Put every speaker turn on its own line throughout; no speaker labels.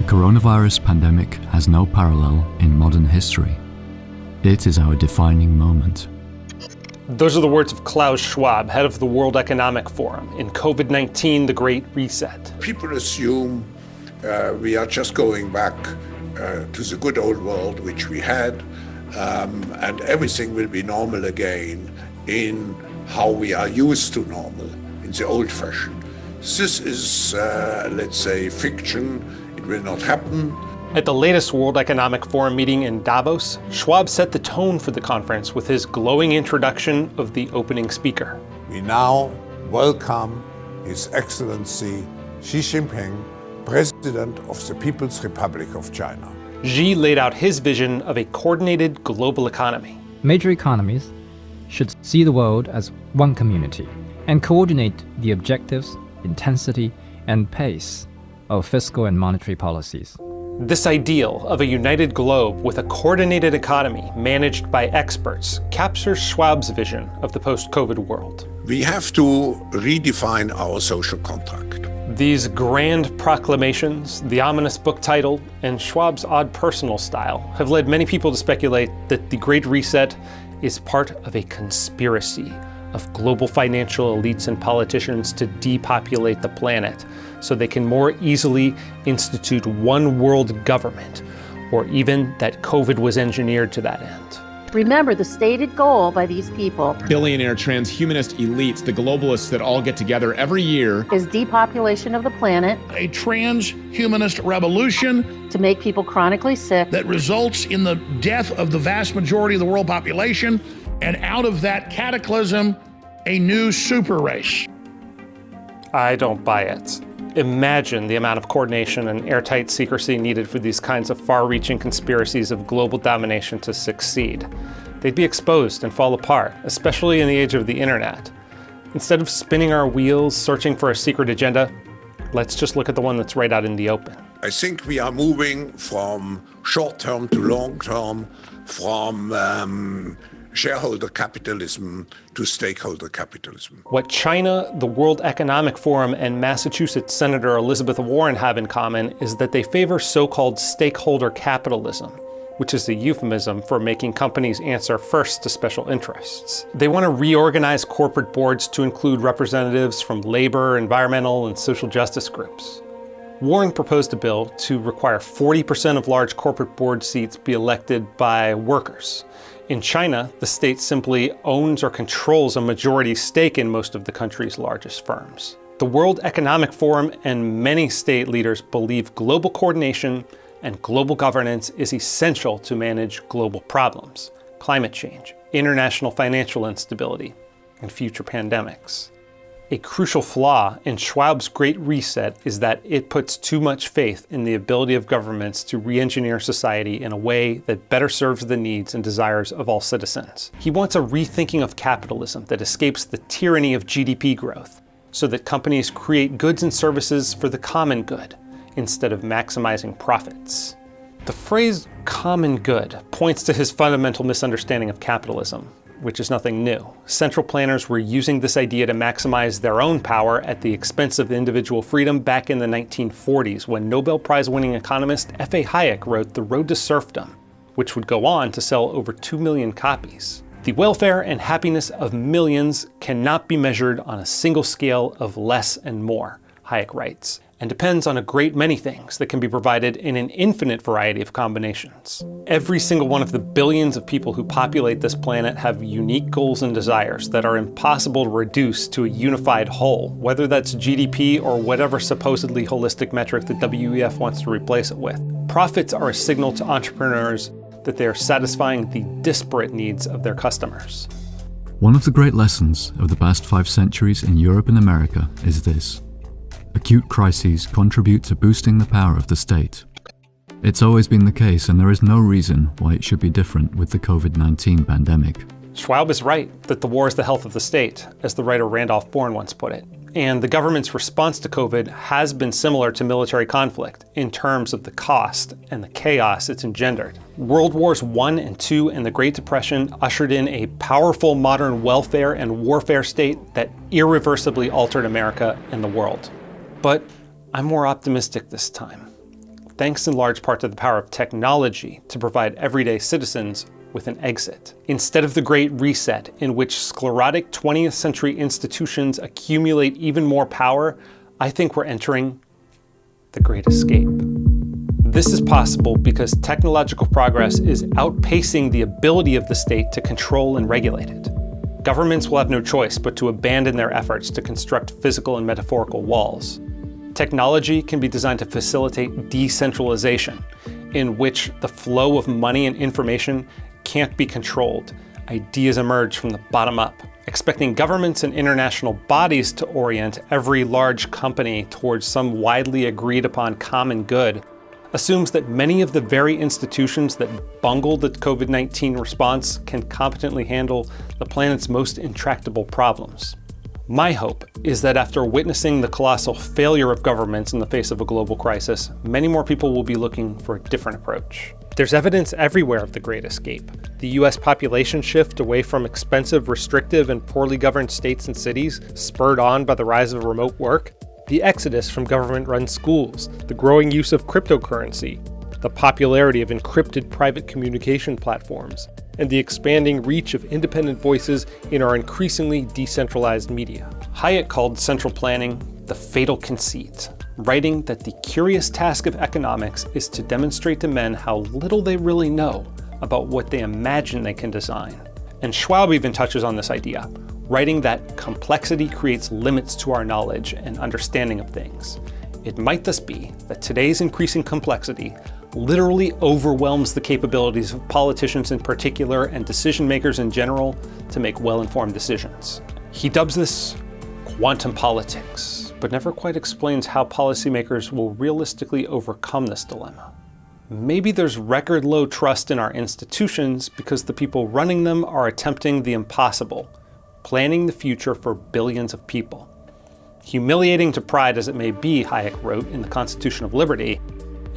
coronavirus pandemic has no parallel in modern history. It is our defining moment.
Those are the words of Klaus Schwab, head of the World Economic Forum, in COVID-19, the Great Reset.
People assume we are just going back to the good old world which we had, and everything will be normal again in how we are used to normal, in the old fashion. This is, let's say, fiction. It will not happen.
At the latest World Economic Forum meeting in Davos, Schwab set the tone for the conference with his glowing introduction of the opening speaker.
We now welcome His Excellency Xi Jinping, President of the People's Republic of China.
Xi laid out his vision of a coordinated global economy.
Major economies should see the world as one community and coordinate the objectives, intensity, and pace of fiscal and monetary policies.
This ideal of a united globe with a coordinated economy managed by experts captures Schwab's vision of the post-COVID world.
We have to redefine our social contract.
These grand proclamations, the ominous book title, and Schwab's odd personal style have led many people to speculate that the Great Reset is part of a conspiracy of global financial elites and politicians to depopulate the planet so they can more easily institute one world government, or even that COVID was engineered to that end.
Remember, the stated goal by these people,
billionaire transhumanist elites, the globalists that all get together every year,
is depopulation of the planet,
a transhumanist revolution
to make people chronically sick,
that results in the death of the vast majority of the world population, and out of that cataclysm, a new super race.
I don't buy it. Imagine the amount of coordination and airtight secrecy needed for these kinds of far-reaching conspiracies of global domination to succeed. They'd be exposed and fall apart, especially in the age of the internet. Instead of spinning our wheels searching for a secret agenda, let's just look at the one that's right out in the open.
I think we are moving from short-term to long-term, from shareholder capitalism to stakeholder capitalism.
What China, the World Economic Forum, and Massachusetts Senator Elizabeth Warren have in common is that they favor so-called stakeholder capitalism, which is a euphemism for making companies answer first to special interests. They want to reorganize corporate boards to include representatives from labor, environmental, and social justice groups. Warren proposed a bill to require 40% of large corporate board seats be elected by workers. In China, the state simply owns or controls a majority stake in most of the country's largest firms. The World Economic Forum and many state leaders believe global coordination and global governance is essential to manage global problems, climate change, international financial instability, and future pandemics. A crucial flaw in Schwab's Great Reset is that it puts too much faith in the ability of governments to re-engineer society in a way that better serves the needs and desires of all citizens. He wants a rethinking of capitalism that escapes the tyranny of GDP growth, so that companies create goods and services for the common good, instead of maximizing profits. The phrase common good points to his fundamental misunderstanding of capitalism, which is nothing new. Central planners were using this idea to maximize their own power at the expense of individual freedom back in the 1940s, when Nobel Prize-winning economist F.A. Hayek wrote The Road to Serfdom, which would go on to sell over 2 million copies. The welfare and happiness of millions cannot be measured on a single scale of less and more, Hayek writes, and depends on a great many things that can be provided in an infinite variety of combinations. Every single one of the billions of people who populate this planet have unique goals and desires that are impossible to reduce to a unified whole, whether that's GDP or whatever supposedly holistic metric that WEF wants to replace it with. Profits are a signal to entrepreneurs that they are satisfying the disparate needs of their customers.
One of the great lessons of the past 5 centuries in Europe and America is this: acute crises contribute to boosting the power of the state. It's always been the case, and there is no reason why it should be different with the COVID-19 pandemic.
Schwab is right that the war is the health of the state, as the writer Randolph Bourne once put it. And the government's response to COVID has been similar to military conflict in terms of the cost and the chaos it's engendered. World Wars I and II and the Great Depression ushered in a powerful modern welfare and warfare state that irreversibly altered America and the world. But I'm more optimistic this time. thanks in large part to the power of technology to provide everyday citizens with an exit. Instead of the Great Reset, in which sclerotic 20th century institutions accumulate even more power, I think we're entering the Great Escape. This is possible because technological progress is outpacing the ability of the state to control and regulate it. Governments will have no choice but to abandon their efforts to construct physical and metaphorical walls. Technology can be designed to facilitate decentralization, in which the flow of money and information can't be controlled. Ideas emerge from the bottom up. Expecting governments and international bodies to orient every large company towards some widely agreed upon common good assumes that many of the very institutions that bungled the COVID-19 response can competently handle the planet's most intractable problems. My hope is that after witnessing the colossal failure of governments in the face of a global crisis, many more people will be looking for a different approach. There's evidence everywhere of the Great Escape. The US population shift away from expensive, restrictive, and poorly governed states and cities, spurred on by the rise of remote work, the exodus from government-run schools, the growing use of cryptocurrency, the popularity of encrypted private communication platforms, and the expanding reach of independent voices in our increasingly decentralized media. Hayek called central planning the fatal conceit, writing that the curious task of economics is to demonstrate to men how little they really know about what they imagine they can design. And Schwab even touches on this idea, writing that complexity creates limits to our knowledge and understanding of things. It might thus be that today's increasing complexity literally overwhelms the capabilities of politicians in particular and decision makers in general to make well-informed decisions. He dubs this quantum politics, but never quite explains how policymakers will realistically overcome this dilemma. Maybe there's record low trust in our institutions because the people running them are attempting the impossible, planning the future for billions of people. Humiliating to pride as it may be, Hayek wrote in The Constitution of Liberty,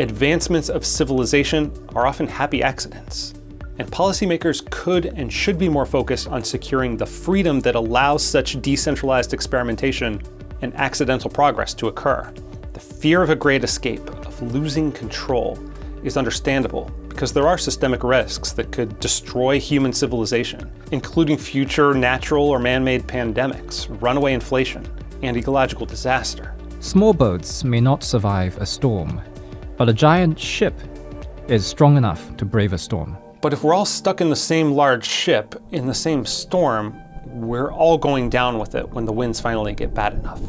advancements of civilization are often happy accidents, and policymakers could and should be more focused on securing the freedom that allows such decentralized experimentation and accidental progress to occur. The fear of a great escape, of losing control, is understandable because there are systemic risks that could destroy human civilization, including future natural or man-made pandemics, runaway inflation, and ecological disaster.
Small boats may not survive a storm, but a giant ship is strong enough to brave a storm.
But if we're all stuck in the same large ship, in the same storm, we're all going down with it when the winds finally get bad enough.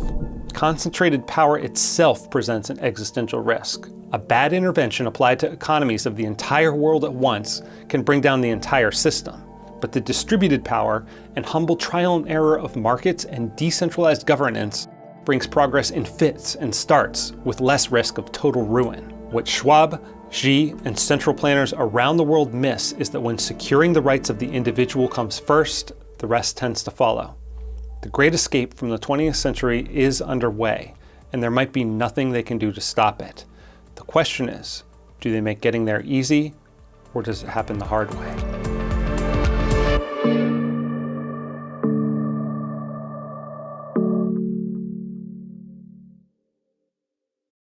Concentrated power itself presents an existential risk. A bad intervention applied to economies of the entire world at once can bring down the entire system. But the distributed power and humble trial and error of markets and decentralized governance brings progress in fits and starts with less risk of total ruin. What Schwab, Xi, and central planners around the world miss is that when securing the rights of the individual comes first, the rest tends to follow. The Great Escape from the 20th century is underway, and there might be nothing they can do to stop it. The question is, do they make getting there easy, or does it happen the hard way?